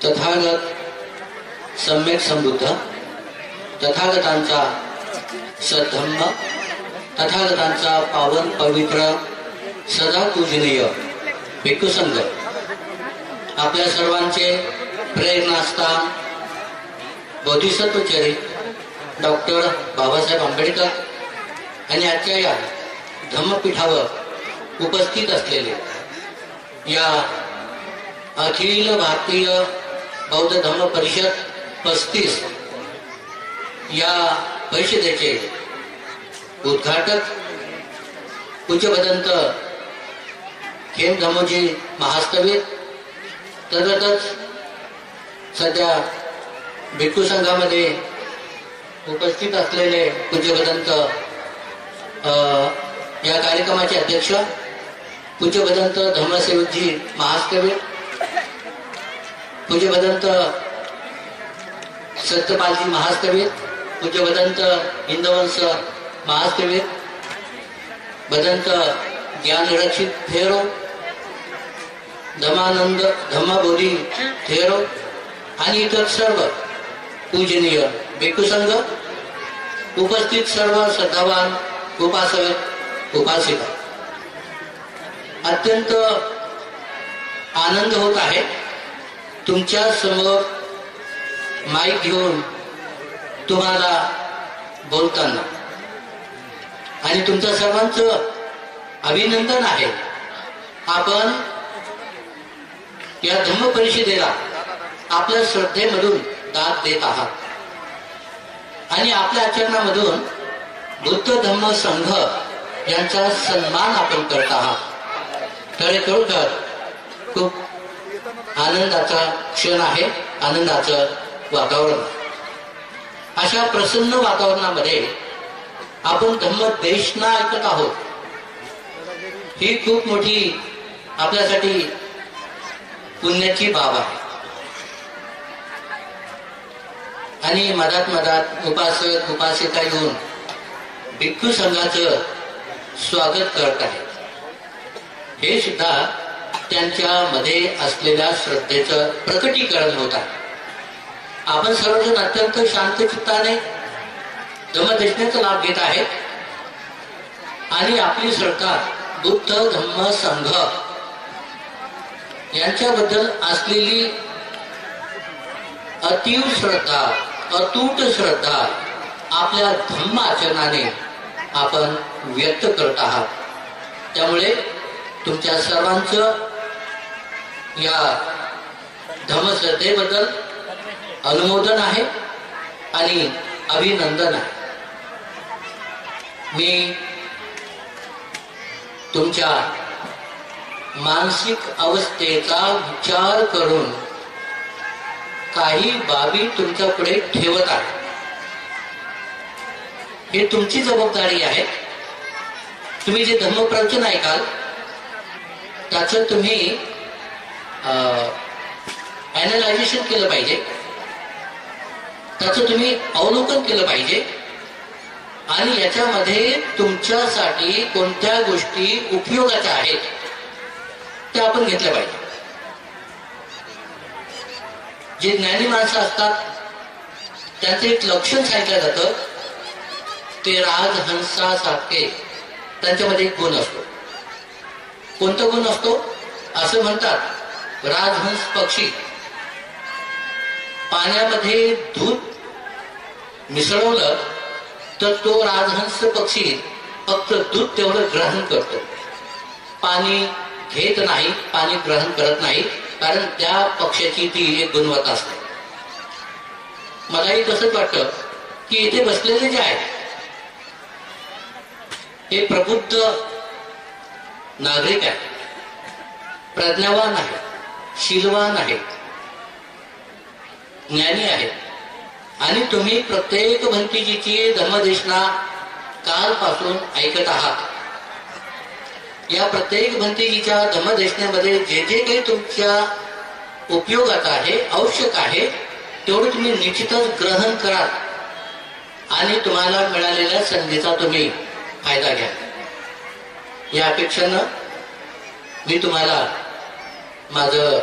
तथागत सम्यक संबुद्ध, तथागतांचा सद्धम्म, तथागतांचा पावन पवित्र सदा पूजनीय भिक्खुसंघ आपल्या सर्वांचे प्रेरणास्थान बोधिसत्व चरित डॉक्टर बाबासाहेब आंबेडकर आणि आजच्या या धम्मपीठावर उपस्थित असलेले या अखिल भारतीय बौद्ध धम्म परिषद 35 या परिषदेचे उद्घाटक पूज्य भदंत खेम धम्मोजी महास्तवीर, तसंच सध्या भिक्खू संघामध्ये उपस्थित असलेले पूज्य भदंत या कार्यक्रमाचे अध्यक्ष पूज्य भदंत धम्मसेवकजी महास्तवीर, पूज्य भदंत सत्यपालजी महास्तवीर, पूज्य भदंत हिंदवंश महास्तवीर, भदंत ज्ञानरक्षित थेरो, धमानंद धम्मबोधी थेरो आणि इतर सर्व पूजनीय भिक्खू संघ, उपस्थित सर्व श्रद्धावान उपासक उपासिका, अत्यंत आनंद होत आहे तुमच्या समोर माईक घेऊन तुम्हाला बोलताना, आणि तुमच्या सर्वांचं अभिनंदन आहे. आपण या धम्म परिषदेला आपल्या श्रद्धेमधून दाद देत आहात आणि आपल्या आचरणामधून बुद्ध धम्म संघ यांचा सन्मान आपण करत आहात. तर खरोखर खूप आनंदाचा क्षण आहे, आनंदाचं वातावरण. अशा प्रसन्न वातावरणामध्ये आपण धम्म देशना ऐकत आहोत. ही खूप मोठी आपल्यासाठी पुण्याची बाब आहे. आणि मधात उपासक उपासिका येऊन भिक्खू संघाचं स्वागत करत आहे. हे सुद्धा त्यांच्या मध्ये असलेल्या श्रद्धेचं प्रकटीकरण होत आहे. आपण सर्वजण अत्यंत शांत चित्ताने धम्मदेशनेचा लाभ घेत आहेत आणि आपली सरकार बुद्ध धम्म संघ यांच्याबद्दल असलेली अतीव श्रद्धा, अतूट श्रद्धा आपल्या धम्म आचरणाने आपण व्यक्त करत आहात. त्यामुळे तुमच्या सर्वांचं या धम्मश्रद्धेबद्दल अनुमोदन आहे आणि अभिनंदन आहे. मी तुमच्या मानसिक अवस्थेचा विचार करून काही बाबी तुमच्या पुढे ठेवत आहे. हे तुमची जबाबदारी आहे. तुम्ही जे धम्मप्रवचन ऐकाल त्याचं तुम्ही ॲनालायझेशन केलं पाहिजे, त्याचं तुम्ही अवलोकन केलं पाहिजे आणि याच्यामध्ये तुमच्यासाठी कोणत्या गोष्टी उपयोगाच्या आहेत त्या आपण घेतल्या पाहिजे. जे ज्ञानी माणसं असतात त्यांचं एक लक्षण सांगितलं जातं, ते राजहंसासारखे त्यांच्यामध्ये एक गुण असतो. कोणता गुण असतो? असं म्हणतात राजहंस पक्षी पाण्यामध्ये दूध मिसळवलं तर तो राजहंस पक्षी फक्त दूध तेवढं ग्रहण करतो, पाणी घेत नाही, पाणी ग्रहण करत नाही, कारण त्या पक्षाची ती एक गुणवत्ता असते. मलाही तसंच वाटतं की इथे बसलेले जे आहेत हे प्रबुद्ध नागरिक आहेत, प्रज्ञावान आहेत, शीलवान आहेत, ज्ञानी आहेत आणि तुम्ही प्रत्येक भंतीजीची धम्मदेशना कालपासून ऐकत आहात. या प्रत्येक भंतीजीच्या धम्मदेशनेमध्ये जे जे काही तुमच्या उपयोगात आहे, आवश्यक आहे, तेवढं तुम्ही निश्चितच ग्रहण करा आणि तुम्हाला मिळालेल्या संधीचा तुम्ही फायदा घ्या. या अपेक्षेनं मी तुम्हाला माझं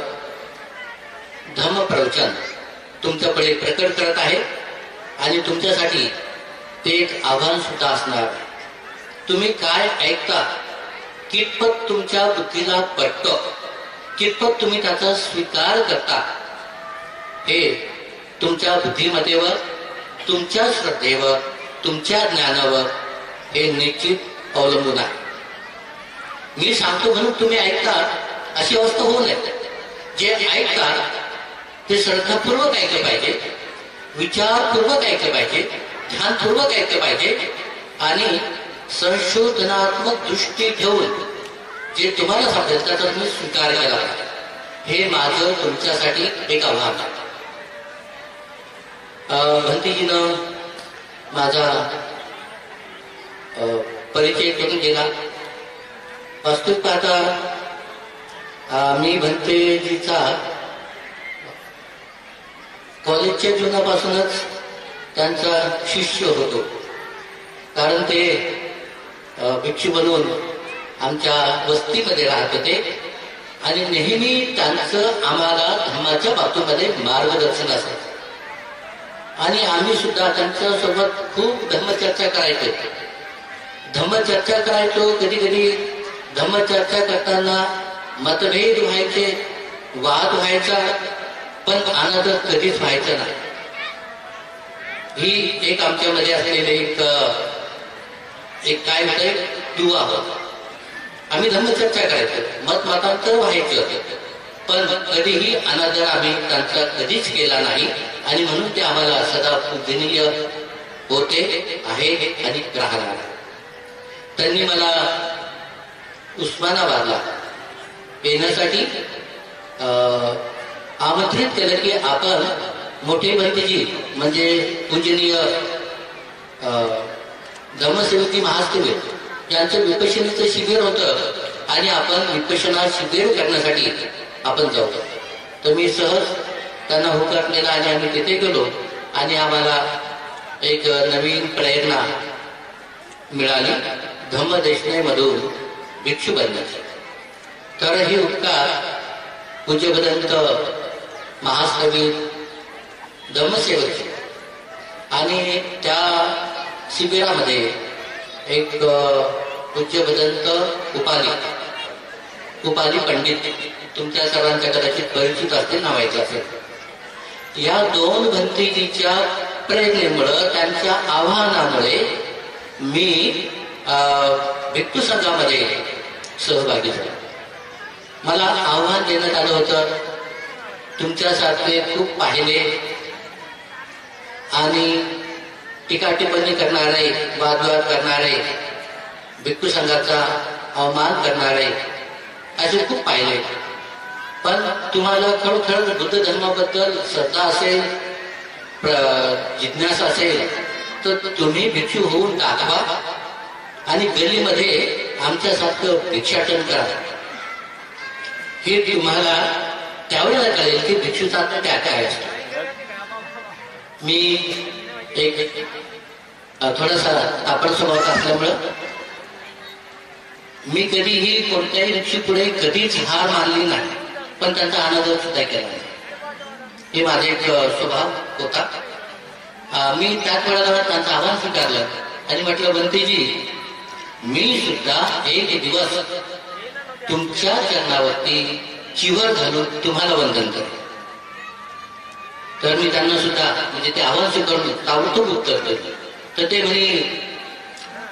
धम्म प्रवचन तुमच्याकडे प्रकट करत आहे आणि तुमच्यासाठी ते एक आव्हान सुद्धा असणार. तुम्ही काय ऐकता, कितपत तुमच्या बुद्धीला पटतं, कितपत तुम्ही त्याचा स्वीकार करता, हे तुमच्या बुद्धिमत्तेवर, तुमच्या श्रद्धेवर, तुमच्या ज्ञानावर हे निश्चित अवलंबून आहे. मी सांगतो म्हणून तुम्ही ऐकता अशी अवस्था होऊ नये. जे ऐकतात ते श्रद्धापूर्वक ऐकलं पाहिजे, विचारपूर्वक ऐकलं पाहिजे, ध्यानपूर्वक ऐकलं पाहिजे आणि संशोधनात्मक दृष्टी ठेवून जे तुम्हाला सापडेल त्याचा तुम्ही स्वीकार केला पाहिजे. हे माझं तुमच्यासाठी एक आव्हान आहे. भंतीजीनं माझा परिचय करून दिला. वास्तविक पाहता मी भंतेजीचा कॉलेजच्या जीवनापासूनच त्यांचा शिष्य होतो. कारण ते भिक्षू बनवून आमच्या वस्तीमध्ये राहत होते आणि नेहमी त्यांचं आम्हाला धर्माच्या बाबतीमध्ये मार्गदर्शन असायचं आणि आम्ही सुद्धा त्यांच्यासोबत खूप धर्मचर्चा करायचो. धम्मचर्चा करायचो. कधी कधी धम्मचर्चा करताना मतभेद व्हायचे, वाद व्हायचा, पण अनादर कधीच व्हायचं नाही. ही एक आमच्यामध्ये असलेले एक काय म्हणते दुवा होता. आम्ही धम्मचर्चा करायचो, मतांतर व्हायचं, पण कधीही अनादर आम्ही त्यांचा कधीच केला नाही आणि म्हणून ते आम्हाला सदा पूजनीय होते, आहे आणि राहणार. त्यांनी मला उस्मानाबादला येण्यासाठी आमंत्रित केलं की आपण मोठे भंतेजी म्हणजे पूजनीय धम्मसेवकी महासेवक यांचं विपश्यनेचं शिबिर होतं आणि आपण विपश्यना शिबिर करण्यासाठी आपण जाऊ. तर मी सहज त्यांना होकार दिला आणि आम्ही तिथे गेलो आणि आम्हाला एक नवीन प्रेरणा मिळाली धम्मदेशनेमधून भिक्षू बनण्याची. तर हे उपकार पूज्यभदंत महासेवक धम्मसेवक आणि त्या शिबिरामध्ये एक पूज्यभदंत उपाली पंडित तुमच्या सर्वांच्या कदाचित परिचित असतील, नावायचं असेल. या दोन भंतीजीच्या प्रेरणेमुळं, त्यांच्या आव्हानामुळे मी भिक्षू संघामध्ये सहभागी झालो. मला आव्हान देण्यात आलं होतं, तुमच्यासारखे खूप पाहिले आणि टीका टिप्पणी करणारे, वादविवाद करणारे, भिक्षू संघाचा अवमान करणारे असे खूप पाहिले. पण तुम्हाला खरोखर बुद्ध धर्माबद्दल श्रद्धा असेल, जिज्ञासा असेल तर तुम्ही भिक्षू होऊन दाखवा आणि गलीमध्ये आमच्यासारखं भिक्षाटन करा. हे तुम्हाला त्यावेळेला कळेल की भिक्षूचा त्या काय असतो. मी एक थोडासा तापड स्वभावाचा असल्यामुळं मी कधीही कोणत्याही भिक्षू पुढे कधीच हार मानली नाही, पण त्यांचा अनादर सुद्धा केला नाही. हे माझा एक स्वभाव होता. मी त्याच वेळेला त्यांचं आव्हान स्वीकारलं आणि म्हटलं, भंतेजी मी सुद्धा एक दिवस तुमच्या चरणावरती चिवर घालून तुम्हाला वंदन करतो. तर मी त्यांना सुद्धा म्हणजे ते आव्हान स्वीकारून ताबडतोब उत्तर दिलं. तर ते म्हणे,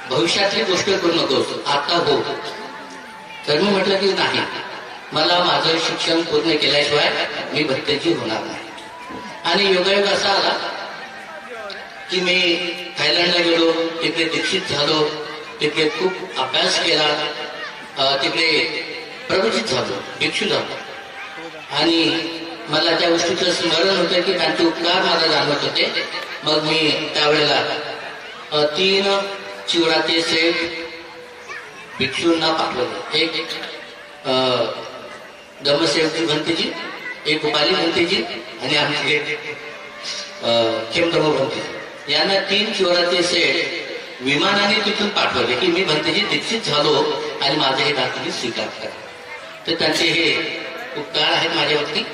भविष्यातली गोष्ट करू नकोस, आता हो. तर मी म्हटलं की नाही, मला माझं शिक्षण पूर्ण केल्याशिवाय मी भंतेजी होणार नाही. आणि योगायोग असा आला की मी थायलंडला गेलो, तिकडे दीक्षित झालो, तिकडे खूप अभ्यास केला, तिकडे प्रवचित झालो, भिक्षू झालो. आणि मला त्या गोष्टीचं स्मरण होतं की त्यांचे उपकार मला जाणवत होते. मग मी त्यावेळेला 3 चिवडाचे सेट भिक्षूंना पाठवलं. एक धम्मसेवकी भंतेजी, एक उपाली भंतेजी आणि आमचे खेमधर्म भंतेजी यांना 3 चिवडाचे सेट विमानाने तिथून पाठवले की मी भंतेजी दीक्षित झालो आणि माझे हे दाखले स्वीकार करा. तर त्यांचे हे उपकार आहेत माझ्यावरती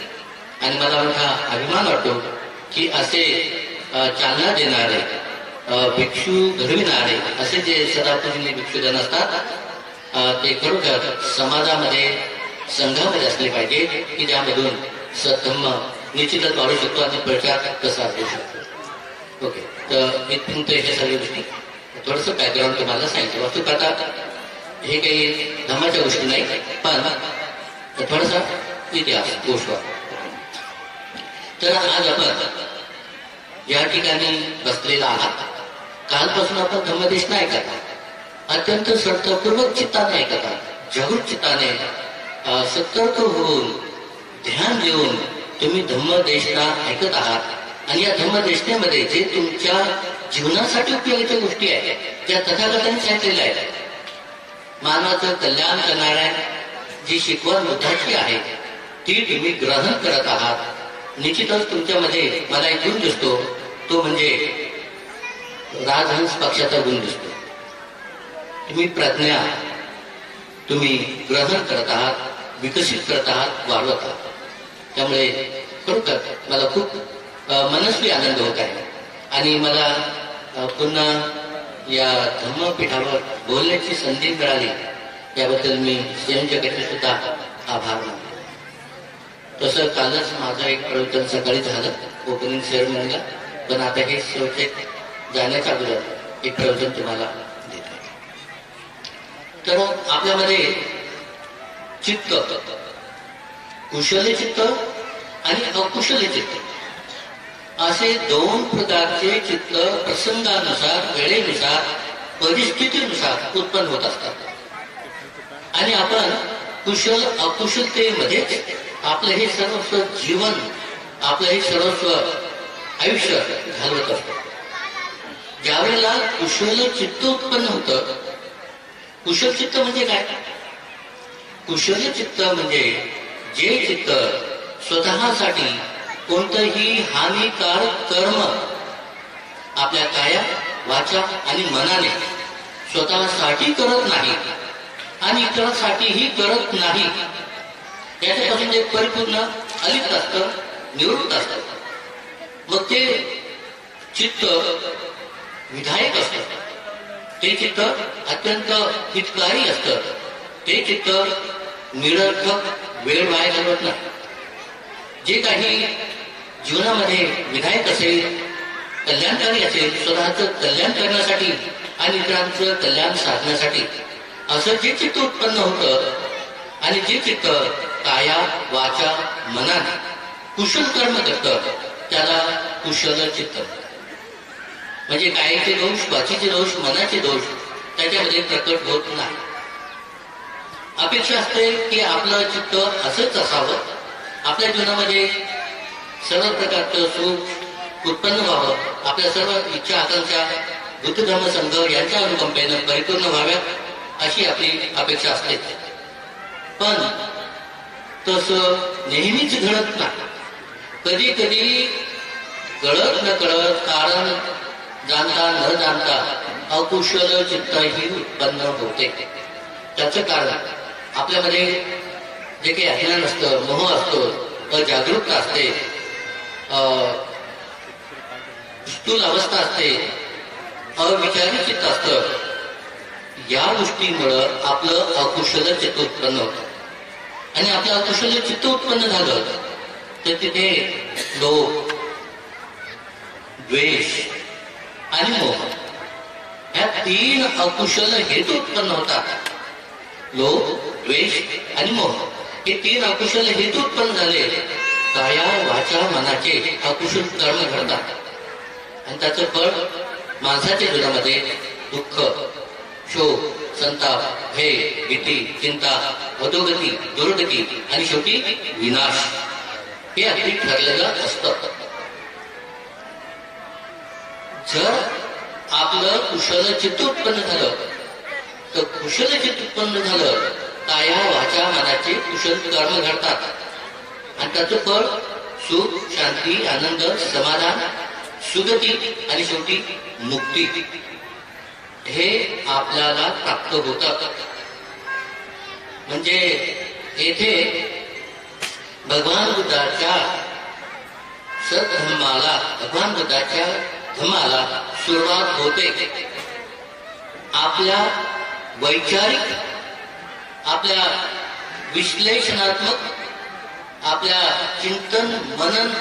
आणि मला मोठा अभिमान वाटतो की असे चालना देणारे भिक्षू घडविणारे असे जे सदापूजनीय भिक्षुजन असतात ते खरोखर समाजामध्ये संघामध्ये असले पाहिजे की ज्यामधून सद्धम्म निश्चितच वाढू शकतो आणि प्रचार प्रसार होऊ शकतो. ओके, तर इथून ते हे सगळ्या गोष्टी थोडंसं बॅकग्राऊंड तुम्हाला सांगितलं. वास्तुकथा हे काही धर्माच्या गोष्टी नाही, पण थोडासा इतिहास गोष्ट. तर आज आपण या ठिकाणी बसलेला आहात. कालपासून आपण धम्मदेशना ऐकत आहात. अत्यंत श्रद्धापूर्वक चित्ताने ऐकत आहात. जागृत चित्ताने सतर्क होऊन ध्यान देऊन तुम्ही धम्मदेशना ऐकत आहात. आणि या धम्मदेशनेमध्ये जे तुमच्या जीवनासाठी उपयोगाच्या गोष्टी आहेत त्या तथागतांनी सांगितलेल्या आहेत. मानवाचं कल्याण करणाऱ्या जी शिकवण बुद्धाची आहे ती तुम्ही ग्रहण करत आहात. निश्चितच तुमच्यामध्ये मला एक गुण दिसतो, तो म्हणजे राजहंस पक्षाचा गुण दिसतो. तुम्ही प्रज्ञा तुम्ही ग्रहण करत आहात, विकसित करत आहात, वाढवत आहात. त्यामुळे खरोखर मला खूप मनस्वी आनंद होत आहे. आणि मला पुन्हा या धम्मपीठावर बोलण्याची संधी मिळाली याबद्दल मी संयोजकांचे सुद्धा आभार मानतो. तसं कालच माझं एक प्रवचन सकाळी झालं ओपनिंग सेरेमनीला, पण आता हे शेवटे जाण्याच्या अगोदर एक प्रवचन तुम्हाला देत आहे. तर आपल्यामध्ये चित्त, कुशल चित्त आणि अकुशल चित्त असे दोन प्रकारचे चित्त प्रसंगानुसार, वेळेनुसार, परिस्थितीनुसार उत्पन्न होत असतात. आणि आपण कुशल अकुशलतेमध्ये आपलं हे सर्वस्व जीवन, आपलं हे सर्वस्व आयुष्य घालवत असतो. ज्यावेळेला कुशल चित्त उत्पन्न होतं, कुशल चित्त म्हणजे काय? कुशल चित्त म्हणजे जे चित्त स्वतःसाठी कोणतंही हानिकारक कर्म आपल्या काया, वाचा आणि मनाने स्वतःसाठी करत नाही आणि इतरांसाठीही करत नाही. याच्यापासून जे परिपूर्ण अलिप्त असतं, निवृत्त असतं. मग ते चित्त विधायक असतं, ते चित्त अत्यंत हितकारी असतं, ते चित्त निरर्थक वेळ वाया घालवत नाही. जे काही जीवनामध्ये विधायक असेल, कल्याणकारी असेल, स्वतःचं कल्याण करण्यासाठी आणि इतरांचं कल्याण साधण्यासाठी असं जे चित्त उत्पन्न होतं आणि जे चित्त काया, वाचा, मनाने कुशल कर्म करतं त्याला कुशल चित्त. म्हणजे कायाचे दोष, वाचीचे दोष, मनाचे दोष त्याच्यामध्ये प्रकट होत नाही. अपेक्षा असते की आपलं चित्त असंच असावं, आपल्या जीवनामध्ये सर्व प्रकारचं सुख उत्पन्न व्हावं, आपल्या सर्व इच्छा, आकांक्षा बुद्ध धर्म संघ यांच्या अनुकंपेनं परिपूर्ण व्हाव्यात अशी आपली अपेक्षा असते. पण तसं नेहमीच घडत नाही. कधी कधी कळत न कळत, कारण जाणता न जाणता अकुशल चित्तही उत्पन्न होते. त्याचं कारण आपल्यामध्ये जे काही अज्ञान असतं, मोह असतो, अजागरूकता असते, स्थूल अवस्था असते, अविचारी चित्त असतं. या गोष्टीमुळं आपलं अकुशल चित्त उत्पन्न होतं. आणि आपलं अकुशल चित्त उत्पन्न झालं तर तिथे लोभ, द्वेष आणि मोह ह्या तीन अकुशल हेतू उत्पन्न होतात. लोभ, द्वेष आणि मोह हे तीन अकुशल हेतू उत्पन्न झाले, काया, वाचा, मनाचे अकुशल कर्म घडतात. आणि त्याचं फळ माणसाच्या जीवनामध्ये दुःख, शोक, संताप, भय, भीती, चिंता, अधोगती, दुर्गती आणि शेवटी विनाश हे अगदी ठरलेलं असतं. जर आपलं कुशल चित्त उत्पन्न झालं तर कुशल चित्त उत्पन्न झालं, काया, वाचा, मनाचे कुशल कर्म घडतात. आणि त्याचं फळ सुख, शांती, आनंद, समाधान, सुगती आणि शेवटी मुक्ती हे आपल्याला प्राप्त होतं. म्हणजे येथे भगवान बुद्धाच्या सद्धम्माला भगवान बुद्धाच्या धम्माला सुरुवात होते आपल्या वैचारिक, आपल्या विश्लेषणात्मक, आपल्या चिंतन मनन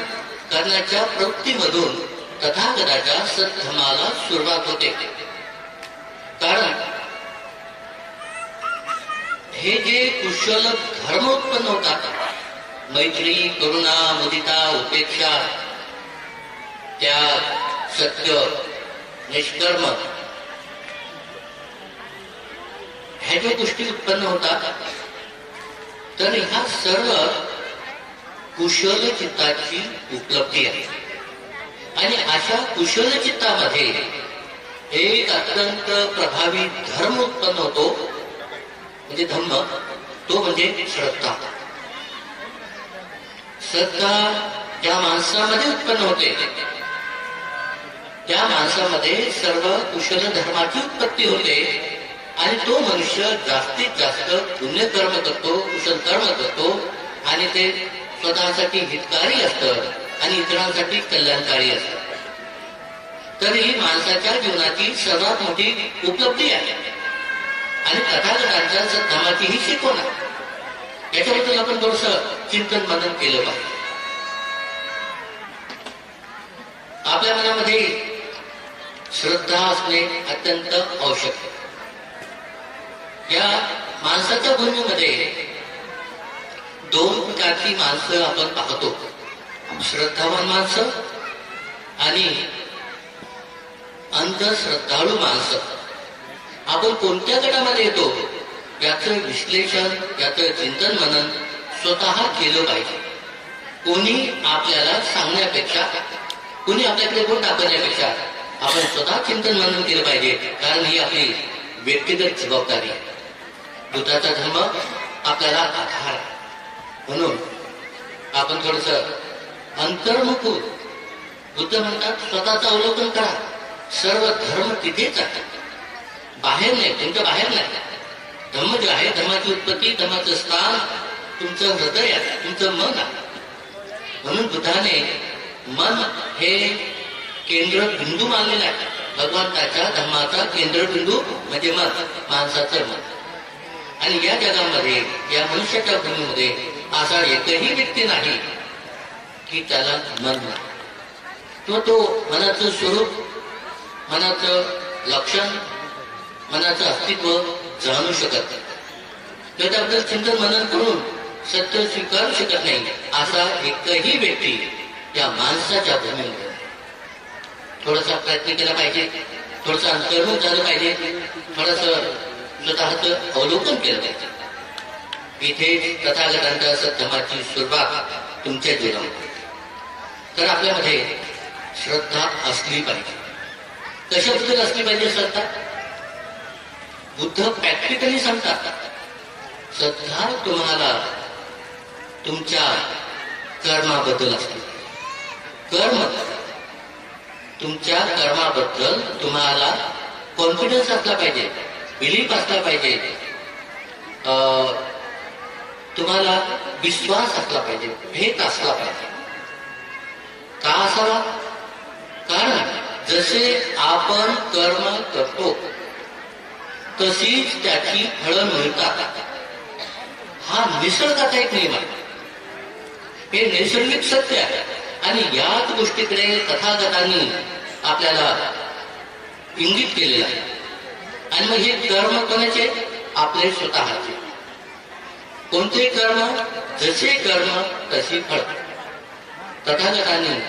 करण्याच्या प्रवृत्तीमधून तथागताच्या सद्धम्माला सुरुवात होते. कारण हे जे कुशल धर्म उत्पन्न होतात, मैत्री, करुणा, मुदिता, उपेक्षा, त्याग, सत्य, निष्कर्म, ह्या ज्या गोष्टी उत्पन्न होतात, तर ह्या सर्व कुशल चित्ताची उपलब्धी आहे. आणि अशा कुशल चित्तामध्ये एक अत्यंत प्रभावी धर्म उत्पन्न होतो, म्हणजे धम्म, तो म्हणजे श्रद्धा. श्रद्धा ज्या माणसामध्ये उत्पन्न होते, त्या माणसामध्ये सर्व कुशल धर्माची उत्पत्ती होते आणि तो मनुष्य जास्तीत जास्त पुण्यकर्म करतो, कुशल कर्म करतो आणि ते स्वतःसाठी हितकारी असतं आणि इतरांसाठी कल्याणकारी असतं. तर ही माणसाच्या जीवनाची सर्वात मोठी उपलब्धी आहे आणि तथागतांच्या सद्धर्माची ही शिकवण आहे. याच्याबद्दल आपण थोडंसं चिंतन मनन केलं पाहिजे. आपल्या मनामध्ये श्रद्धा असणे अत्यंत आवश्यक आहे. या माणसाच्या भूमीमध्ये दोन प्रकारची माणसं आपण पाहतो, श्रद्धावान माणसं आणि अंधश्रद्धाळू माणसं. आपण कोणत्या गटामध्ये येतो याचं विश्लेषण, याचं चिंतन मनन स्वतः केलं पाहिजे. कोणी आपल्याला सांगण्यापेक्षा, कोणी आपल्याकडे बोट दाखवण्यापेक्षा आपण स्वतः चिंतन मनन केलं पाहिजे. कारण ही आपली व्यक्तिगत जबाबदारी आहे. बुद्धाचा धर्म आपल्याला आधार आहे. म्हणून आपण थोडस अंतर्मुख, बुद्ध म्हणतात स्वतःचं अवलोकन करा. सर्व धर्म तिथेच आहे, बाहेर नाही, तुमच्या बाहेर नाही. धर्म जे आहे, धर्माची उत्पत्ती, धर्माचं स्थान तुमचं हृदय आहे, तुमचं मन आहे. म्हणून बुद्धाने मन हे केंद्रबिंदू मानलेलं आहे. भगवंताच्या धर्माचा केंद्रबिंदू म्हणजे मन, माणसाचं मन. आणि या जगामध्ये, या मनुष्याच्या भूमीमध्ये असा एकही व्यक्ती नाही की त्याला मन नाही. तो मनाचं स्वरूप, मनाचं लक्षण, मनाचं अस्तित्व जाणू शकत नाही. त्याच्याबद्दल चिंतन मनन करून सत्य स्वीकारू शकत नाही असा एकही व्यक्ती या माणसाच्या भूमीमध्ये. थोडासा प्रयत्न केला पाहिजे, थोडंसं अंतर्मुख झालं पाहिजे, थोडंसं स्वतःचं अवलोकन केलं पाहिजे. इथे तथागतांच्या सद्धर्माची सुरुवात तुमच्या जीवनामध्ये. तर आपल्यामध्ये श्रद्धा असली पाहिजे. कशाबद्दल असली पाहिजे श्रद्धा? बुद्ध प्रॅक्टिकली सांगतात, श्रद्धा तुम्हाला तुमच्या कर्माबद्दल असते. कर्म, तुमच्या कर्माबद्दल तुम्हाला कॉन्फिडन्स असला पाहिजे, बिलीफ असला पाहिजे, तुम्हाला विश्वास असला पाहिजे, भेद असला पाहिजे. का असावा? कारण जसे आपण कर्म करतो तशीच त्याची फळं मिळतात. हा निसर्गाचा एक नियम आहे, हे नैसर्गिक सत्य आहे. आणि याच गोष्टीकडे तथागतांनी आपल्याला इंगित केलेलं आहे. आणि मग हे कर्म कोणाचे? आपले स्वतःचे. कोणते कर्म? जसे कर्म तशी फळ. तथागतांनी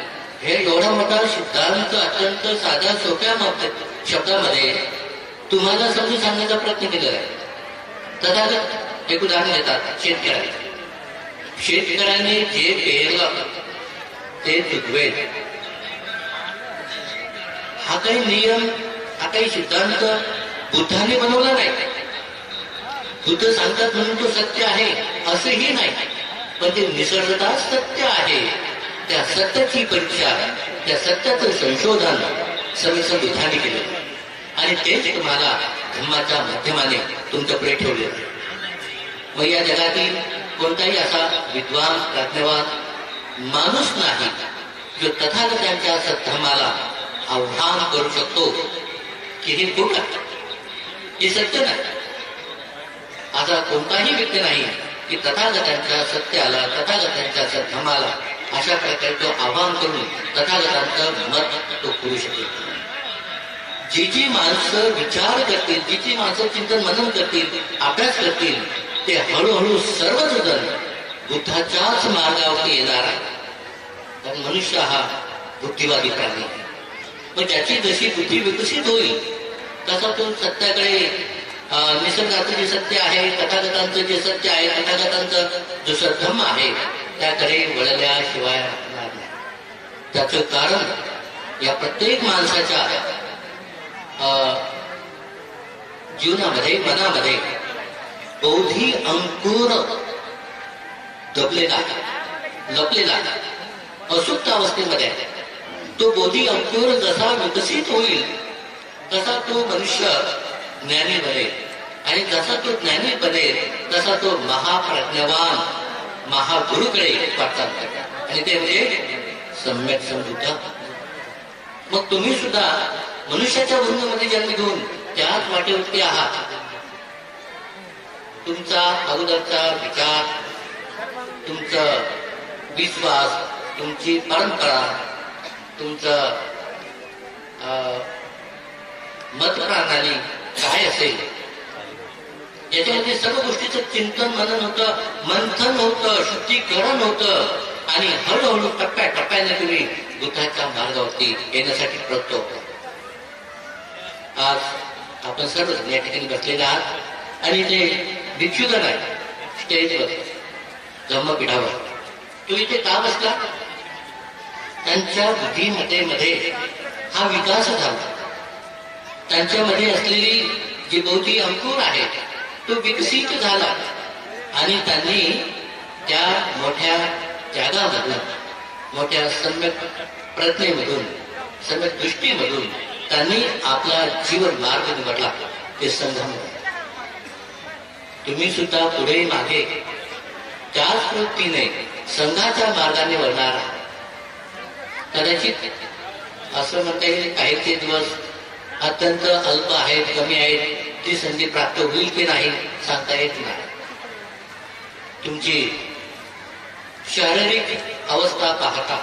हे एवढा मोठा सिद्धांत अत्यंत साध्या सोप्या शब्दामध्ये तुम्हाला समजून सांगण्याचा प्रयत्न केलेला आहे. तथागत एक उदाहरण देतात शेतकऱ्याचे. शेतकऱ्याने जे पेरलं ते पिकवेल. हा काही नियम, हा काही सिद्धांत बुद्धाने बनवला नाही. बुद्ध सांगतात म्हणून तो सत्य आहे असंही नाही, पण ते निसर्गतः सत्य आहे. त्या सत्याची परीक्षा, त्या सत्याचं संशोधन समीक्षा बुद्धाने केलं आणि तेच तुम्हाला धर्माच्या माध्यमाने तुमच्यापुढे ठेवले. मग या जगातील कोणताही असा विद्वान, प्रज्ञावान माणूस नाही जो तथागतांच्या सद्धर्माला आव्हान करू शकतो की हे खोट आहे, हे सत्य नाही. असा कोणताही व्यक्ती नाही की तथागतांच्या सत्याला, तथागतांच्या सद्धर्माला अशा प्रकारे तो आव्हान करून तथागतांचं मत तो करू शकेल. जी जी माणसं विचार करतील, जी जी माणसं चिंतन मनन करतील, अभ्यास करतील, ते हळूहळू सर्वच जण बुद्धाच्याच मार्गावरती येणार आहे. कारण मनुष्य हा बुद्धिवादी प्राणी आहे. मग ज्याची जशी बुद्धी विकसित होईल तसा तो सत्याकडे, निसर्गाचं जे सत्य आहे, तथागतांचं जे सत्य आहे, तथागतांचं जो सद्धम्म आहे त्याकडे वळल्याशिवाय राहणार नाही. त्याचं कारण या प्रत्येक माणसाच्या जीवनामध्ये, मनामध्ये बौद्धी अंकुर दबलेला, लपलेला असुप्त अवस्थेमध्ये आहे. तो बोधी अंकुर जसा विकसित होईल तसा तो मनुष्य ज्ञानी बनेल, आणि जसा तो ज्ञानी बनेल तसा तो महाप्रज्ञावान महागुरूकडे वाटचाल करेल, आणि ते म्हणजे सम्यक समृद्ध. मग तुम्ही सुद्धा मनुष्याच्या भूमीमध्ये जन्म घेऊन त्याच वाटेवरती आहात. तुमचा अगोदरचा विचार, तुमचा विश्वास, तुमची परंपरा, तुमचं मतप्रणाली काय असेल याच्यामध्ये सर्व गोष्टीचं चिंतन मनन होतं, मंथन होतं, शुद्धीकरण होतं, आणि हळूहळू टप्प्याटप्प्याने तुम्ही बुद्धाच्या मार्गावरती येण्यासाठी प्रयत्न होतो. आज आपण सर्व या ठिकाणी बसलेले आहात आणि ते भिक्षुगण आहे स्टेजवर, धम्मपीठावर. तो इथे का बसला? त्यांच्या बुद्धिमत्तेमध्ये हा विकास झाला. त्यांच्यामध्ये असलेली जी बौद्धी अंकुर आहे तो विकसित झाला, आणि त्यांनी त्या मोठ्या त्यागामधून, मोठ्या सम्यक प्रज्ञेमधून, सम्यक दृष्टीमधून त्यांनी आपला जीवन मार्ग निवडला, ते संगम. तुम्ही सुद्धा पुढे मागे त्याच वृत्तीने संघाच्या मार्गाने वळणार. कदाचित असं म्हणता येईल काही दिवस अत्यंत अल्प आहेत, कमी आहेत, ती संधी प्राप्त होईल की नाही सांगता येत नाही. तुमची शारीरिक अवस्था पाहता,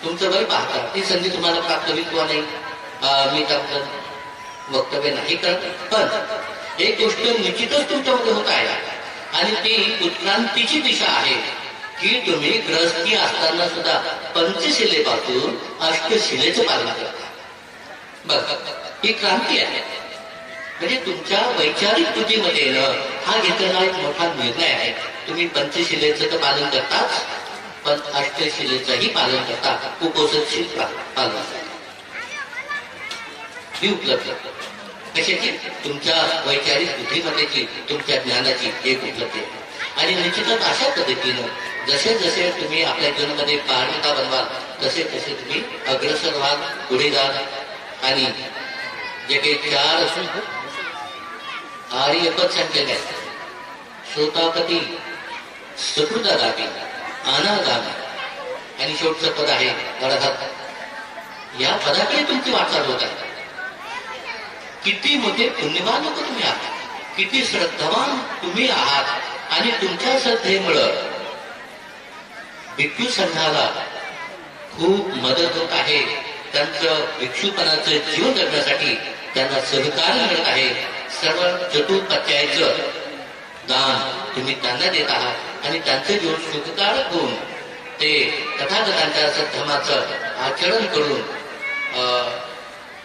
तुमचं वय पाहता ती संधी तुम्हाला प्राप्त होईल किंवा नाही मी त्याबद्दल वक्तव्य नाही करत. पण एक गोष्ट निश्चितच तुमच्यामध्ये होत आहे, आणि ती उत्क्रांतीची दिशा आहे की तुम्ही ग्रहस्थी असताना सुद्धा पंचशिलेपासून अष्टशिलेचं पालन करता. बघा, ही क्रांती आहे. म्हणजे तुमच्या वैचारिक बुद्धीमध्ये येणं हा घेतलेला एक मोठा निर्णय आहे. तुम्ही पंचशिलेचं तर पालन करताच, पण अष्टशिलेचंही पालन करता. कुपोषणशील पालन ही उपलब्ध कशाची? तुमच्या वैचारिक बुद्धिमत्तेची, तुमच्या ज्ञानाची एक उपलब्धी आहे. आणि निश्चितच अशा पद्धतीनं जसे जसे तुम्ही आपल्या जीवनामध्ये पारमिता बनवाल तसे तसे तुम्ही अग्रसर व्हाल, पुढे जाल. आणि जे काही चार असून आर्यपद सांगलेले आहेत, श्रोतापती, सकृदागामी, अनागामी, आणि शेवटचं पद आहे अर्थात. या पदाकडे तुमची वाटचाल होत आहे. किती मोठे पुण्यवान लोक तुम्ही आहात, किती श्रद्धावान तुम्ही आहात, आणि तुमच्या श्रद्धेमुळं भिक्षू संघाला खूप मदत होत आहे. त्यांचं भिक्षुपणाचं जीवन जगण्यासाठी त्यांना सहकार्य मिळत आहे. सर्व चतुर्पत्याचं दान तुम्ही त्यांना देत आहात, आणि त्यांचं जीवन सुखकारक होऊन ते तथागतांच्या सद्धर्माचं आचरण करून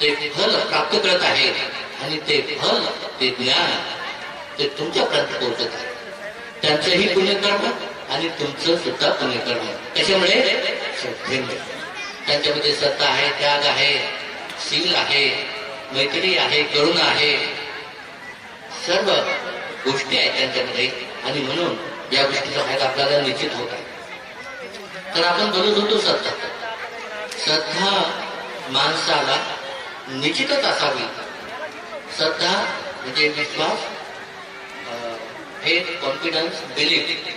ते फल प्राप्त करत आहेत, आणि ते फल, ते ज्ञान ते तुमच्यापर्यंत पोहोचत आहे. त्यांचंही पुण्यकर्म आणि तुमचं सुद्धा पुण्यकर्म. त्याच्यामुळे श्रद्धेमुळे त्यांच्यामध्ये श्रद्धा आहे, त्याग आहे, शील आहे, मैत्री आहे, करुणा आहे, सर्व गोष्टी आहेत त्यांच्यामध्ये. आणि म्हणून या गोष्टीचा फायदा आपल्याला निश्चित होत आहे. तर आपण बोलत होतो श्रद्धा. श्रद्धा माणसाला निश्चितच असावी. श्रद्धा म्हणजे विश्वास, फेथ, कॉन्फिडन्स, बिलीफ.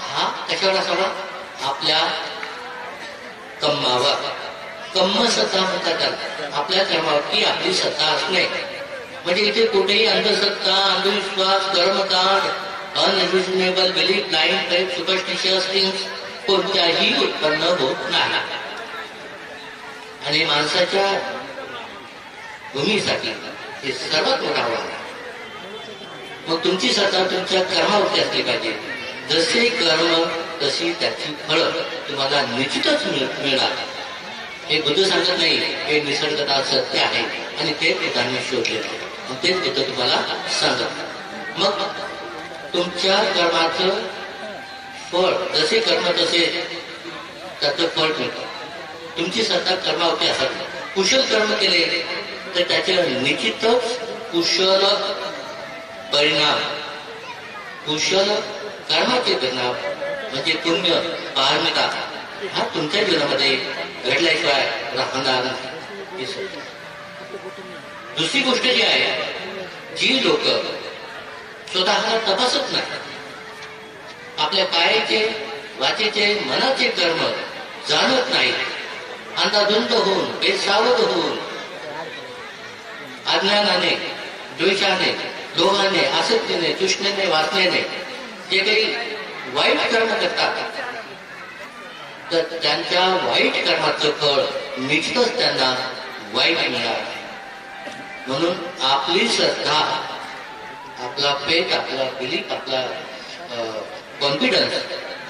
हा कशावर असावा? आपल्या कमवावा. कम्म सत्ता म्हणतात त्याला. आपल्या कर्मावरती आपली सत्ता असणे म्हणजे इथे कुठेही अंधश्रद्धा, अंधविश्वास, कर्मकांड, unreasonable belief, blind faith, superstitious things कोणत्याही उत्पन्न होत नाही. आणि माणसाच्या भूमीसाठी हे सर्वात मोठा आव्हान आहे. मग तुमची सत्ता तुमच्या कर्मावरती असली पाहिजे. जसे कर्म तशी त्याची फळं तुम्हाला निश्चितच मिळणार. हे बुद्ध सांगत नाही, हे निसर्गतः सत्य आहे आणि ते बुद्धांनी शोधले. मग तेच बुद्ध तुम्हाला सांगत. मग तुमच्या कर्माचं फळ जसे कर्म तसे त्याचं फळ मिळतं. तुमची सत्ता कर्मावरती असत. कुशल कर्म केले तर त्याचे निश्चितच कुशल परिणाम, कुशल कर्माचे परिणाम म्हणजे पुण्य, पारमिता हा तुमच्या जीवनामध्ये घडल्याशिवाय राहणार नाही. दुसरी गोष्ट जी आहे, जी लोक स्वतःला तपासत नाही, आपल्या पायाचे, वाचेचे, मनाचे कर्म जाणत नाही, अंधाधुंद होऊन, बेसावध होऊन, अज्ञानाने, द्वेषाने, लोभाने, आसक्तीने, तृष्णेने, वासनेने जे काही वाईट कर्म करतात तर त्यांच्या वाईट कर्माचं फळ निश्चितच त्यांना वाईट मिळणार. म्हणून आपली श्रद्धा, आपला फेथ, आपला बिलीफ, आपला कॉन्फिडन्स,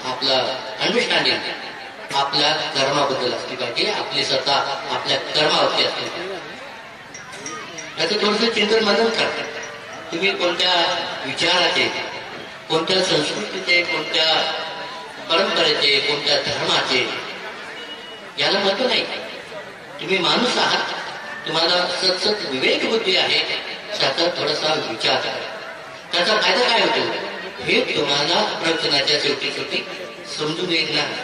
आपला अंडरस्टँडिंग आपल्या कर्माबद्दल असली पाहिजे. आपली श्रद्धा आपल्या कर्मावरती असली पाहिजे. याचं थोडंसं चिंतन मनन करा. तुम्ही कोणत्या विचाराचे, कोणत्या संस्कृतीचे, कोणत्या परंपरेचे, कोणत्या धर्माचे याला महत्व नाही. तुम्ही माणूस आहात, तुम्हाला सतसत विवेक बुद्धी आहे, त्याचा थोडासा विचार करा. त्याचा फायदा काय होतो हे तुम्हाला प्रवचनाच्या शेवटी शेवटी समजून येत नाही.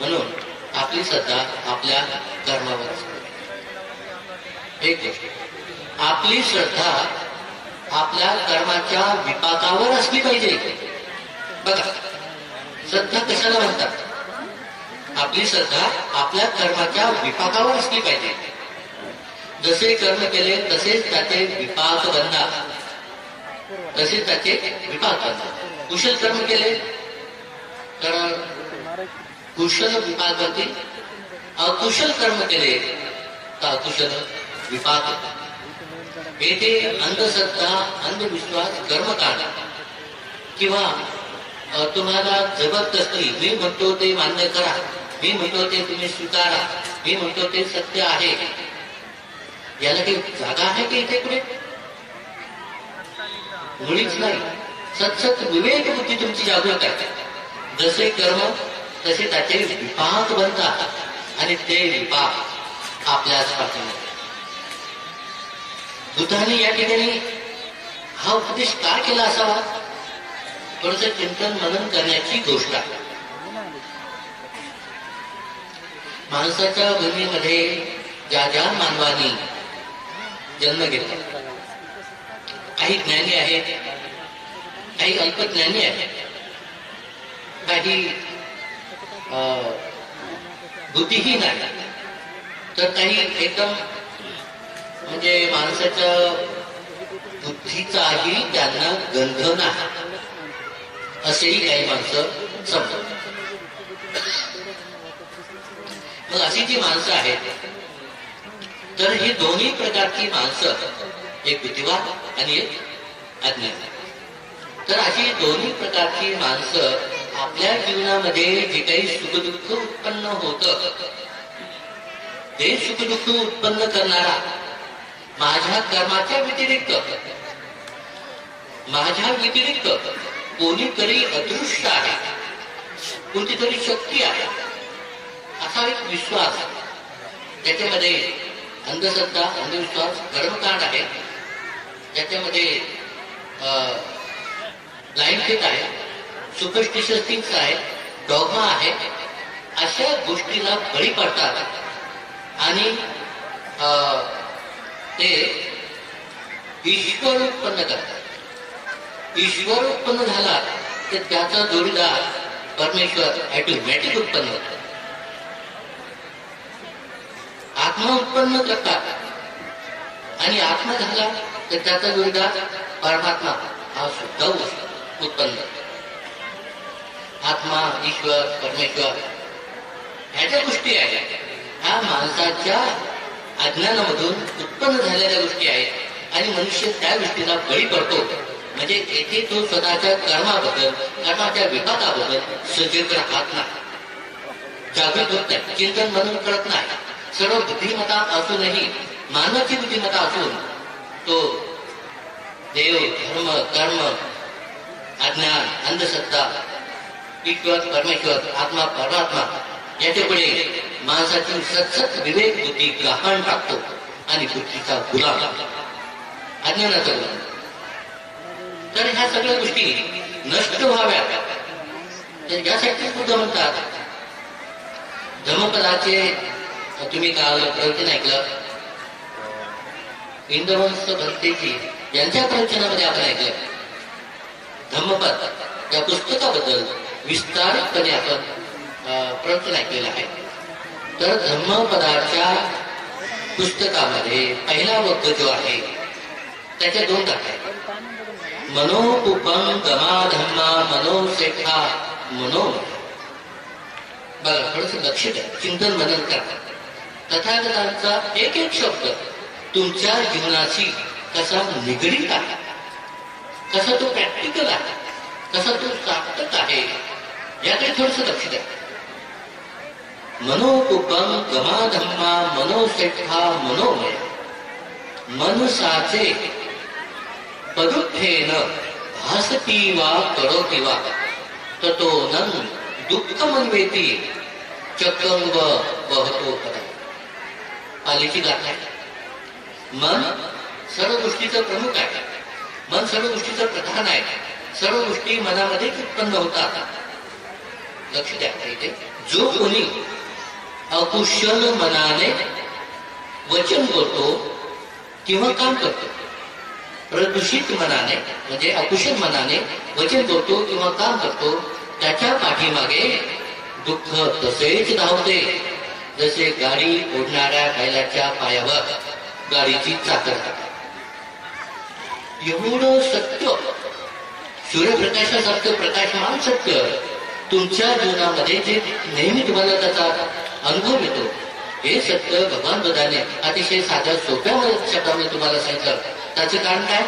म्हणून आपली श्रद्धा आपल्या कर्मावर असते. एक गोष्ट, आपली श्रद्धा आपल्या कर्माच्या विपाकावर असली पाहिजे. बघा, श्रद्धा कशाला म्हणतात? आपली श्रद्धा आपल्या कर्माच्या विपाकावर असली पाहिजे. जसे कर्म केले तसेच त्याचे विपाक बनणार, तसेच त्याचे विपाक बनणार. कुशल कर्म केले तर कुशल विपाक बनतील, अकुशल कर्म केले तर अकुशल विपाक. येथे अंधश्रद्धा, अंधविश्वास, कर्मकांड किंवा तुम्हाला जबरदस्ती, मी म्हणतो ते मान्य करा, मी म्हणतो ते तुम्ही स्वीकारा, मी म्हणतो ते सत्य आहे, याला काही जागा आहे की इथे कुठे? मुळीच नाही. सतसत विवेक बुद्धी तुमची जागृत आहे. जसे कर्म तसे त्याचे विपाक बनतात आणि ते विपाक आपल्याच पाठवतात. बुद्धाने या ठिकाणी हा उपदेश का केला असावा? थोडस चिंतन मनन करण्याची गोष्ट आहे. माणसाच्या भूमीमध्ये ज्या ज्या मानवानी जन्म घेतला, काही ज्ञानी आहेत, काही अल्पज्ञानी आहेत, काही बुद्धिहीन आहेत, तर काही एकदम म्हणजे माणसाच्या बुद्धीचाही त्यांना गंध नाही, असेही काही माणसं समजतात. मग अशी जी माणसं आहेत, तर ही दोन्ही प्रकारची माणसं, एक बुद्धिवान आणि एक अज्ञान. तर अशी दोन्ही प्रकारची माणसं आपल्या जीवनामध्ये जे काही सुखदुःख उत्पन्न होतं, ते सुखदुःख उत्पन्न करणारा माझ्या कर्माच्या व्यतिरिक्त, माझ्या व्यतिरिक्त कोणीतरी अदृश्य आहे, कोणतीतरी शक्ती आहे, असा एक विश्वास. त्याच्यामध्ये अंधश्रद्धा, अंधविश्वास, कर्मकांड आहे, त्याच्यामध्ये ब्लाइंड फेथ आहे, सुपरस्टिशियस थिंग्स आहे, डॉग्मा आहे. अशा गोष्टीला बळी पडतात आणि ते ईश्वर उत्पन्न करतात. ईश्वर उत्पन्न झाला तर त्याचा जोडीदार परमेश्वर ऑटोमॅटिक उत्पन्न होतो. आत्मा उत्पन्न करतात, आणि आत्मा झाला तर त्याचा विरोधात परमात्मा हा सुद्धा उत्पन्न. आत्मा, ईश्वर, परमेश्वर ह्या ज्या गोष्टी आहेत ह्या माणसाच्या अज्ञानामधून उत्पन्न झालेल्या गोष्टी आहेत, आणि मनुष्य त्या गोष्टीला बळी पडतो. म्हणजे येथे तो स्वतःच्या कर्माबद्दल, कर्माच्या विपाकाबद्दल सजग राहत नाही, जागृत होत नाही, चिंतन म्हणून करत नाही. सर्व बुद्धिमत्ता असूनही, मानवाची बुद्धिमत्ता असून तो देव, धर्म, कर्म, अज्ञान, अंधश्रद्धा, ईश्वर, परमेश्वर, आत्मा, परमात्मा याच्या पुढे माणसाची सतत विवेक बुद्धी ग्रहण टाकतो, आणि बुद्धीचा गुलाम, अज्ञानाचा गुलाम. तर ह्या सगळ्या गोष्टी नष्ट व्हाव्यात, तर यासाठी बुद्ध म्हणतात, धम्मपदाचे तुम्ही काल प्रवचन ऐकलं, इंद्रवंश भक्तीची यांच्या प्रवचनामध्ये आपण ऐकलं. धम्मपद या पुस्तकाबद्दल विस्तारितपणे आपण प्रवचन ऐकलेलं आहे. तर धम्मपदाच्या पुस्तकामध्ये पहिला वर्ग जो आहे त्याच्या 2 गाथा आहेत. मनोपुपम गमा धम्मा मनोसेठा मनो. बघा, थोडस लक्ष द्या, चिंतन मनन करा. तथागतांचा एक एक शब्द तुमच्या जीवनाशी कसा निगडीत आहे, कसा तो प्रॅक्टिकल आहे, कसा तो सार्थक आहे, याकडे थोडस लक्ष द्या. मनोपुपम गमा धम्मा मनोसेठा मनोमय. मनसाचे पदुत्थेन भासती वा करोति वा ततो न दुःखमन्वेति चक्रंग वहतो पद. पालीची गाथा आहे. मन सर्व गोष्टीचं प्रमुख आहे, मन सर्व गोष्टीचं प्रधान आहे, सर्व गोष्टी मनामध्येच उत्पन्न होतात. लक्ष द्या, इथे जो कोणी अकुशल मनाने वचन बोलतो किंवा काम करतो, प्रदूषित मनाने म्हणजे अकुशल मनाने वचन बोलतो किंवा काम करतो, त्याच्या पाठीमागे दुःख तसेच धावते, जसे गाडी ओढणाऱ्या बैलाच्या पायावर गाडीची चाकर. एवढं सत्य, सूर्यप्रकाशासारखं प्रकाशमान सत्य तुमच्या जीवनामध्ये जे नेहमी तुम्हाला त्याचा अनुभव येतो, हे सत्य भगवान बुद्धाने अतिशय साध्या सोप्या शब्दामध्ये तुम्हाला सांगितलं. त्याचं कारण काय?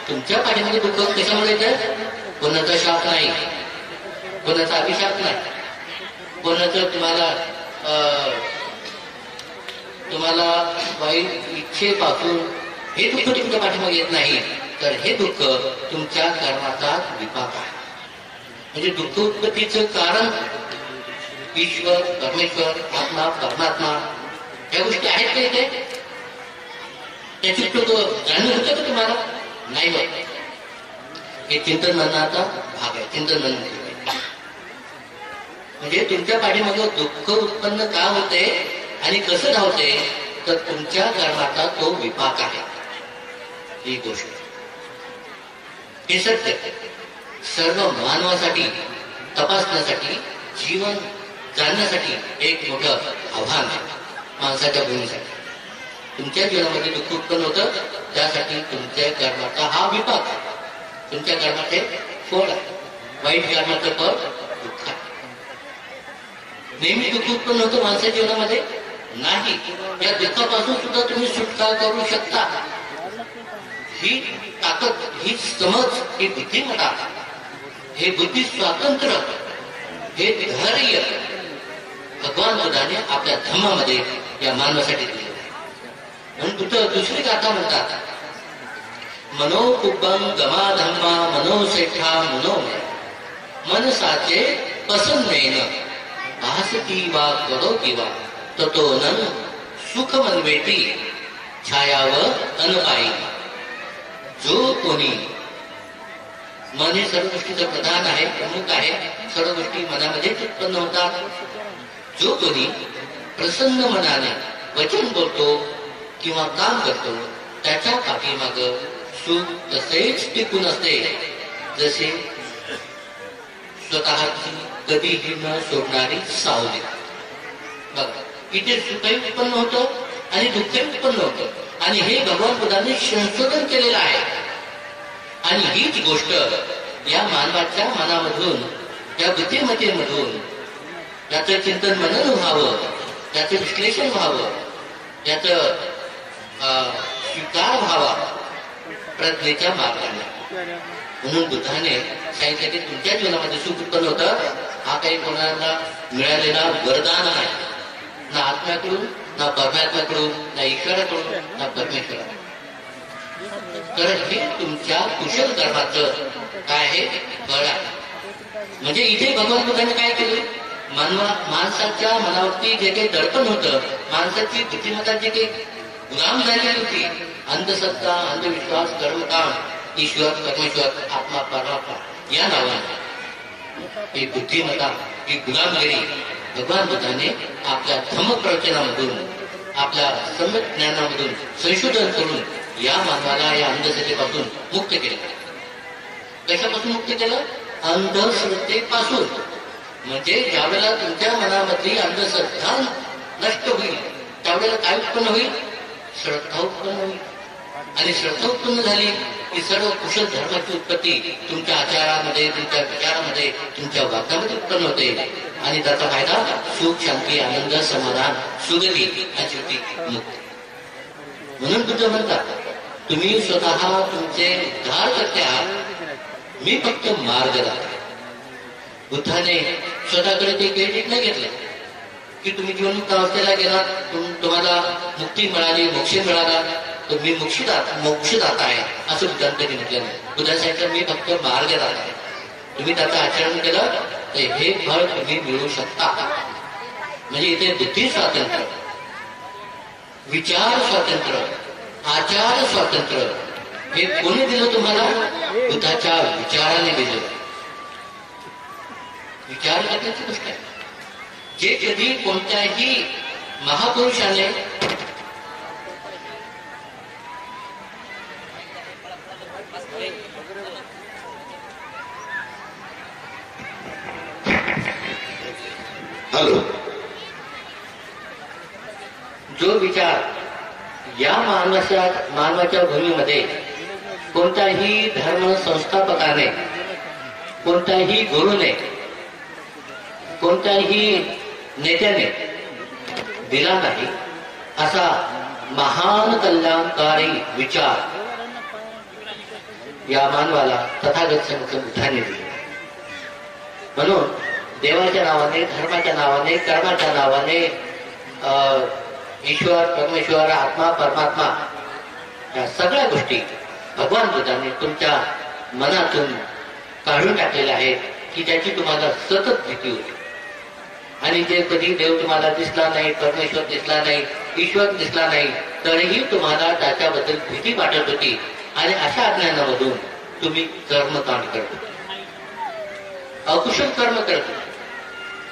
तुमच्या पाठीमध्ये दुःख कशामुळे येतं? कोणाचा शाप नाही, कोणाचा अभिशाप नाही, कोणाचं तुम्हाला वाईट इच्छेपासून हे दुःख तुमच्या पाठीमागे येत नाही. तर हे दुःख तुमच्या कर्माचा विपाक आहे. म्हणजे दुःख उत्पत्तीचं कारण ईश्वर, परमेश्वर, आत्मा, परमात्मा या गोष्टी आहेत का इथे? त्याची जाणीव होतं का तुम्हाला? नाही होत. हे चिंतन मननाचा भाग आहे. चिंतन मनन म्हणजे तुमच्या पाठीमागे दुःख उत्पन्न का होते आणि कसं धावते, तर तुमच्या कर्माचा तो विपाक आहे. ही गोष्ट, हे सत्य सर्व मानवासाठी तपासण्यासाठी, जीवन जाणण्यासाठी एक मोठं आव्हान आहे माणसाच्या भूमीसाठी. तुमच्या जीवनामध्ये दुःख उत्पन्न होतं, त्यासाठी तुमच्या कर्माचा हा विपाक आहे. तुमच्या कर्माचे फळ आहे. वाईट कर्माचं फळ दुःख आहे. नेहमी दुःख उत्पन्न होतं माणसाच्या जीवनामध्ये नाही. या दुःखापासून सुद्धा तुम्ही सुटका करू शकता. ही ताकद, ही समज, ही बुद्धिमत्ता, हे बुद्धी स्वातंत्र्य, हे धैर्य भगवान बुद्धाने आपल्या धम्मामध्ये या मानवासाठी दिले. म्हणून कुठं दुसरी गाथा म्हणतात, मनोकुब्बम गमा धम्मा मनोसेठा मनोमय. मनसाचे पसंदेन भासती वा करोति वा ततो न सुख मनवेती छायावर अनपाई. जो कोणी, मन हे सर्व गोष्टीचं प्रधान आहे, प्रमुख आहे, सर्व गोष्टी मनामध्येच उत्पन्न होतात. जो कोणी प्रसन्न मनाने वचन बोलतो किंवा काम करतो, त्याच्या पाठीमाग सुख तसेच टिकून असते, जसे स्वतःची कधीही न सोडणारी सावली. बघा, इथे सुखही उत्पन्न होतं आणि दुःख उत्पन्न होतं. आणि हे भगवान बुद्धांनी संशोधन केलेलं आहे. आणि हीच गोष्ट या मानवाच्या मनामधून, या बुद्धिमत्तेमधून याचं चिंतन मनन व्हावं, याचं विश्लेषण व्हावं, याचं स्वीकार व्हावा प्रज्ञेच्या मार्गाने. म्हणून बुद्धाने सांगितलं की तुमच्या जीवनामध्ये सुख उत्पन्न होतं, हा काही कोणाला मिळालेला वरदान नाही, ना आत्म्याकडून, ना परमात्म्याकडून, ना ईश्वराकडून, ना परमेश्वराकडून. तर हे तुमच्या कुशल कर्माचं काय आहे फळ आहे. म्हणजे इथे भगवान बुद्धाने काय केले, माणसाच्या मनावरती जे काही दडपण होतं, माणसाची बुद्धिमत्ता जी काही गुलाम झालेली होती, अंधश्रद्धा, अंधविश्वास, कर्मकाम, ईश्वर, परमेश्वर, आत्मा, परमात्मा या नावाने ही बुद्धिमत्ता, ही गुलामगिरी भगवान बुद्धाने आपल्या धम्मप्रवचनामधून, आपल्या सम्यक ज्ञानामधून संशोधन करून या मानवाला या अंधश्रद्धेपासून मुक्त केलं. कशापासून मुक्त केलं? अंधश्रद्धेपासून. म्हणजे ज्यावेळेला तुमच्या मनामधली अंधश्रद्धा नष्ट होईल त्यावेळेला काय उत्पन्न होईल? श्रद्धा उत्पन्न होईल. आणि श्रद्धा उत्पन्न झाली की सर्व कुशल धर्माची उत्पत्ती तुमच्या आचारामध्ये, तुमच्या विचारामध्ये, तुमच्या वागण्यामध्ये उत्पन्न होते. आणि त्याचा फायदा सुख, शांती, आनंद, समाधान, सुगती आणि शेवटी मुक्ती. म्हणून बुद्ध म्हणतात तुम्ही स्वतः तुमचे उद्धार करते आहात, मी फक्त मार्गदर्शक. बुद्धाने स्वतःकडे ते क्रेडिट नाही घेतलं की तुम्ही जीवनमुक्त अवस्थेला गेलात, तुम्हाला मुक्ती मिळाली, मोक्ष मिळाला, तर मी मोक्षदाता आहे असं बुद्धांनी कधी म्हटलं नाही. बुद्धाने सांगितलं मी फक्त मार्गदर्शक आहे. तुम्ही त्याचं आचरण केलं तर हे फळ तुम्ही मिळू शकता. म्हणजे इथे बुद्धी स्वातंत्र्य, विचार स्वातंत्र्य, आचार स्वातंत्र्य हे कोणी दिलं तुम्हाला? बुद्धाच्या विचाराने दिलं. विचार करण्याची गोष्ट आहे. जे कधी कोणत्याही महापुरुषाने जो विचार या मानवाच्या भूमीमध्ये कोणत्याही धर्म संस्थापकाने, कोणत्याही गुरुने, कोणत्याही नेत्याने दिला नाही असा महान कल्याणकारी विचार या मानवाला तथागत बुद्धाने दिला. म्हणून देवाच्या नावाने, धर्माच्या नावाने, कर्माच्या नावाने ईश्वर, परमेश्वर, आत्मा, परमात्मा या सगळ्या गोष्टी भगवान बुद्धाने तुमच्या मनातून काढून टाकलेल्या आहेत की ज्याची तुम्हाला सतत भीती होती. आणि जे कधी देव तुम्हाला दिसला नाही, परमेश्वर दिसला नाही, ईश्वर दिसला नाही, तरीही तुम्हाला त्याच्याबद्दल भीती वाटत होती. आणि अशा अज्ञानामधून तुम्ही कर्मकांड करत होते, अकुशल कर्म करत होते.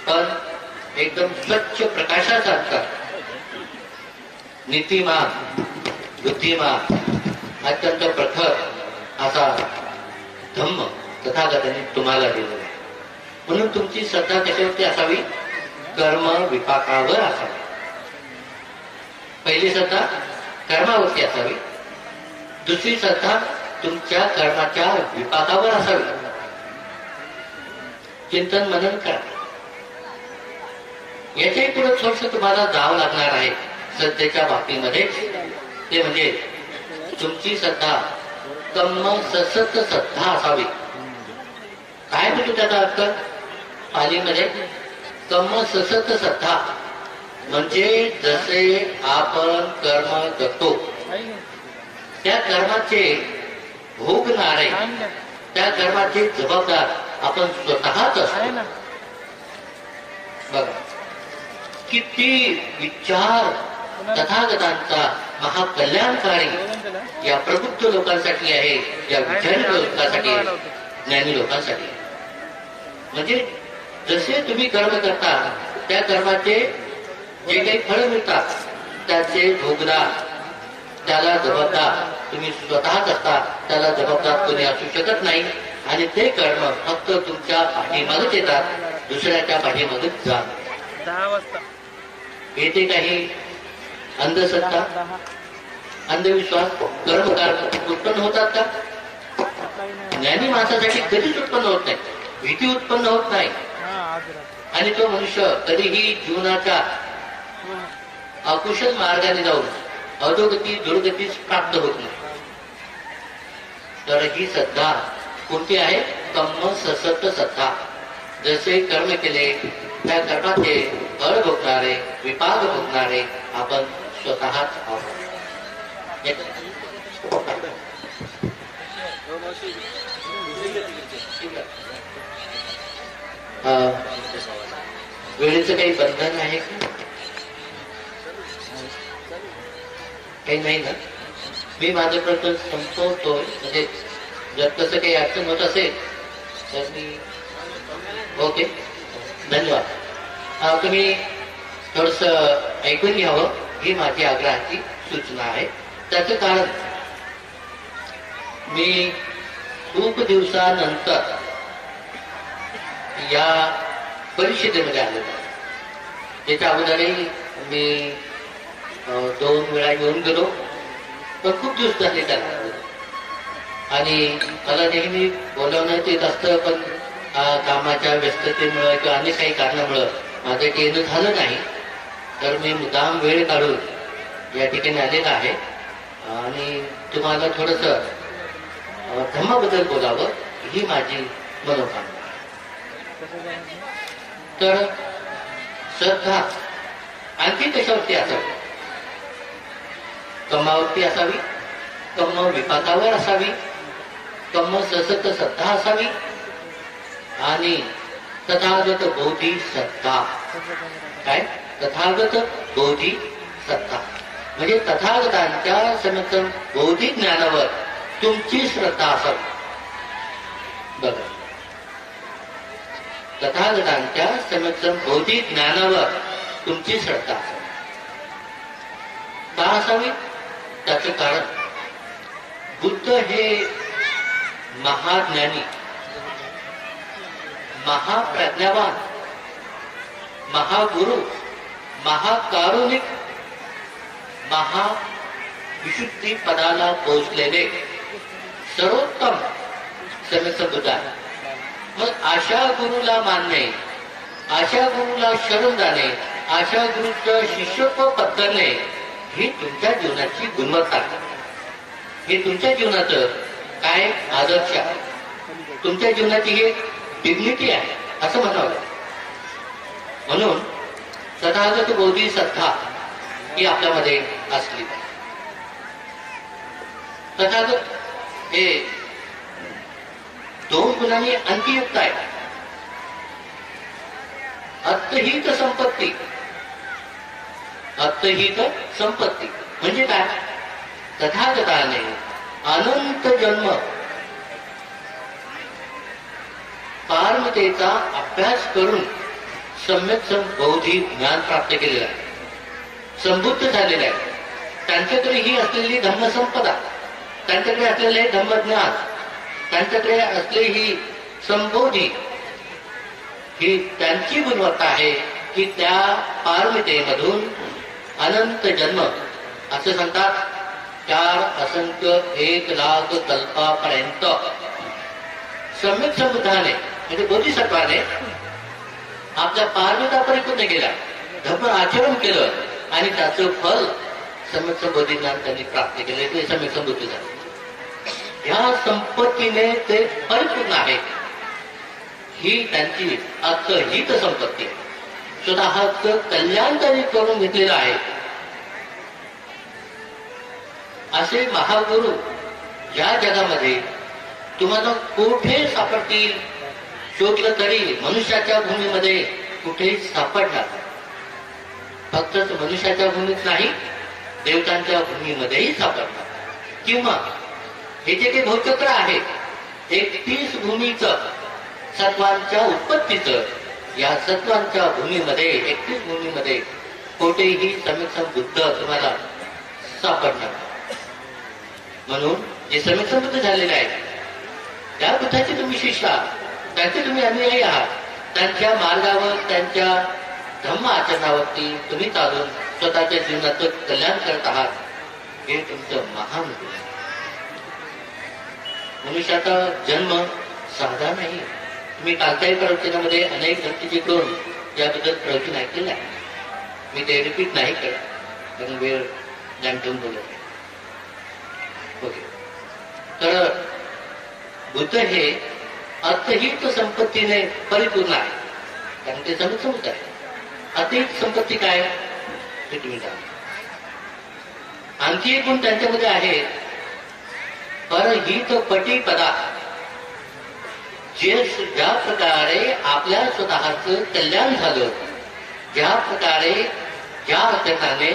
पण एकदम स्वच्छ प्रकाशासारखा नीतिमान, बुद्धिमान, अत्यंत प्रखर असा धम्म तथागताने तुम्हाला दिलेला आहे. म्हणून तुमची श्रद्धा कशावरती असावी? कर्म विपाकावर असावी. पहिली श्रद्धा कर्मावरती असावी, दुसरी श्रद्धा तुमच्या कर्माच्या विपाकावर असावी. चिंतन मनन करा. याच्याही पुढे थोडस तुम्हाला जावं लागणार आहे श्रद्धेच्या बाबतीमध्ये. ते म्हणजे तुमची श्रद्धा कम्म ससत श्रद्धा असावी. काय म्हणतो त्याचा अर्थ पालीमध्ये? कम्म ससत श्रद्धा म्हणजे जसे आपण कर्म करतो त्या कर्माचे भोगणारे, त्या कर्माचे जबाबदार आपण स्वतःच असतो. बघा किती विचार तथागतांचा महाकल्याणकारी या प्रबुद्ध लोकांसाठी आहे, या विचारी लोकांसाठी आहे, ज्ञानी लोकांसाठी. म्हणजे जसे तुम्ही कर्म करता त्या कर्माचे जे काही फळ मिळतात त्याचे भोगदार, त्याला जबाबदार तुम्ही स्वतःच असता. त्याला जबाबदार कोणी असू शकत नाही. आणि ते कर्म फक्त तुमच्या पाठीमागच येतात, दुसऱ्याच्या पाठीमागच जात. येथे काही अंधश्रद्धा, अंधविश्वास, कर्मकांड उत्पन्न होतात का? ज्ञानी माणसासाठी कधीच उत्पन्न होत नाही, भीती उत्पन्न होत नाही, आणि तो मनुष्य कधीही जीवनाच्या अकुशल मार्गाने जाऊन अधोगती दुर्गतीच प्राप्त होत नाही. तर ही श्रद्धा कोणती आहे? कम्म ससत श्रद्धा. जसे कर्म केले त्या कर्माचे फळ भोगणारे, विपाक भोगणारे आपण स्वतःच आहोत. वेळेचं काही बंधन आहे का? काही नाही ना? मी माझं प्रश्न संपवतोय. म्हणजे जर तसं काही अडचण होत असेल तर मी ओके, धन्यवाद. तुम्ही थोडस ऐकून घ्यावं, ही माझी आग्रहाची सूचना आहे. त्याचं कारण मी खूप दिवसानंतर या परिषदेमध्ये आलेलो आहे. त्याच्या अगोदरही मी 2 वेळा येऊन गेलो, पण खूप दिवस झाले त्याला, आणि मला नेहमी बोलवण्यात येत असतं, पण कामाच्या व्यस्ततेमुळे किंवा अनेक काही कारणामुळं माझं येणं झालं नाही. तर मी मुद्दाम वेळ काढून या ठिकाणी आलेला आहे आणि तुम्हाला थोडस धम्माबद्दल बोलावं, ही माझी मनोकामना. तर श्रद्धा आणखी कशावरती असावी? कर्मावरती असावी, कर्म विपाकावर असावी, कर्म ससत श्रद्धा असावी, आणि तथागत बोधी श्रद्धा. काय? तथागत बोधी श्रद्धा म्हणजे तथागतांच्या समीक्षम बौद्धी ज्ञानावर तुमची श्रद्धा असावी. बघा, तथागतांच्या समीक्षम बौद्धी ज्ञानावर तुमची श्रद्धा असावी. का असावी? त्याचं कारण बुद्ध हे महाज्ञानी, महाप्रज्ञावान, महागुरु, महाकारुणिक, महाविशुद्धी पदाला पोहोचलेले सर्वोत्तम समीक्षम बुद्ध आहे. मग अशा गुरुला मानणे, अशा गुरुला शरण जाणे, अशा गुरुचं शिष्यत्व पत्करणे ही तुमच्या जीवनाची गुणवत्ता आहे. हे तुमच्या जीवनाचं काय आदर्श आहे, तुमच्या जीवनाची ही डिग्निटी आहे असं म्हणावं. म्हणून तथागत बोधी श्रद्धा ही आपल्यामध्ये असली. तथागत हे 2 गुणांनी अंतियुक्त आहे. अत्तहित संपत्ती, अत्तहित संपत्ती म्हणजे काय? तथागताने अनंत जन्म पारमतेचा अभ्यास करून सम्यक बौद्धिक ज्ञान प्राप्त केलेलं आहे, संबुद्ध झालेलं आहे. त्यांच्याकडे ही असलेली धम्मसंपदा, त्यांच्याकडे असलेले धम्मज्ञान, त्यांच्याकडे असलेली ही संबोधी, ही त्यांची गुणवत्ता आहे की त्या पारमितेमधून अनंत जन्म, असं सांगतात 4 असंख्य 1 लाख कल्पापर्यंत सम्यक संबुद्धाने म्हणजे बोधिसत्वाने आपल्या पारमितापर्यंत गेला, धम्म आचरण केलं आणि त्याचं फल सम्यक संबोधी ज्ञान त्यांनी प्राप्त केले, ते सम्यक संबुद्धी झाले. या संपत्तीने ते परिपूर्ण आहे. ही त्यांची अत्तहित संपत्ती आहे. स्वतःचं कल्याण त्यांनी करून घेतलेलं आहे. असे महागुरु या जगामध्ये तुम्हाला कुठे सापडतील? शोधलं तरी मनुष्याच्या भूमीमध्ये कुठेही सापडणार. फक्त मनुष्याच्या भूमीत नाही, देवतांच्या भूमीमध्येही सापडणार. किंवा हे जे काही भौचक्र आहे 31 भूमीचं, सत्वांच्या उत्पत्तीचं, या सत्वांच्या भूमीमध्ये 31 भूमीमध्ये कोठेही समीक्षम बुद्ध तुम्हाला सापडणार. म्हणून जे समीक्षम बुद्ध झालेले आहेत त्या बुद्धाचे तुम्ही शिष्य आहात, त्यांचे तुम्ही अनुयायी आहात. त्यांच्या मार्गावर, त्यांच्या धम्म आचरणावरती तुम्ही चालून स्वतःच्या जीवनाचं कल्याण करत आहात हे तुमचं महान गुण आहे. मनुष्याचा जन्म साधा नाही. तुम्ही कालच्याही प्रवचनामध्ये अनेक भक्तीजीकडून याबद्दल प्रवचन ऐकलेलं आहे. मी ते रिपीट नाही करत कारण वेळ जाणून बोलत आहे. ओके. तर बुद्ध हे अर्थहीत संपत्तीने परिपूर्ण आहे कारण ते समजत आहे. अतिरिक्त संपत्ती काय ते तुम्ही जाणा. आणखी एक गुण त्यांच्यामध्ये आहे परहित पटी पदा. जे ज्या प्रकारे आपल्या स्वतःचं कल्याण झालं, ज्या प्रकारे ज्या आचरणाने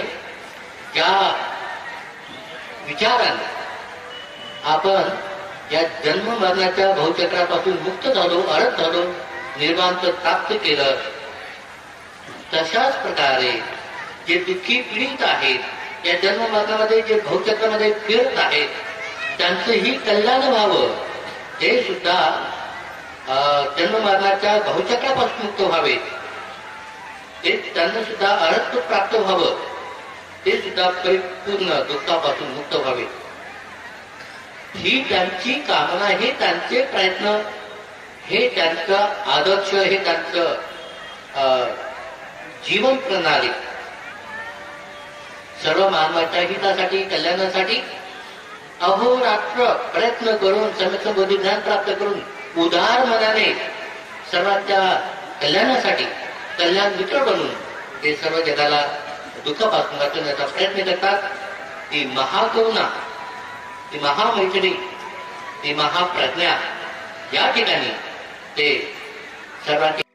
ज्या विचाराने आपण या जन्म मरणाच्या भवचक्रापासून मुक्त झालो, अडत झालो, निर्वांत प्राप्त केलं, तशाच प्रकारे जे दुःखी पीडित आहेत, या जन्म मरणामध्ये जे भवचक्रामध्ये फिरत आहेत, त्यांचंही कल्याण व्हावं, ते सुद्धा जन्म मरणाच्या भवचक्रापासून मुक्त व्हावे, ते त्यांना सुद्धा अरहत्व प्राप्त व्हावं, ते सुद्धा परिपूर्ण दुःखापासून मुक्त व्हावे, ही त्यांची कामना, हे त्यांचे प्रयत्न, हे त्यांचं आदर्श, हे त्यांचं जीवन प्रणाली सर्व मानवाच्या हितासाठी, कल्याणासाठी अहोरात्र प्रयत्न करून, सम्यक बोधी ज्ञान प्राप्त करून, उदार मनाने सर्वांच्या कल्याणासाठी कल्याण मित्र बनून ते सर्व जगाला दुःखापासून वाचवण्याचा प्रयत्न करतात. ती महाकरुणा, ती महामैत्री, ती महाप्रज्ञा या ठिकाणी ते सर्वांची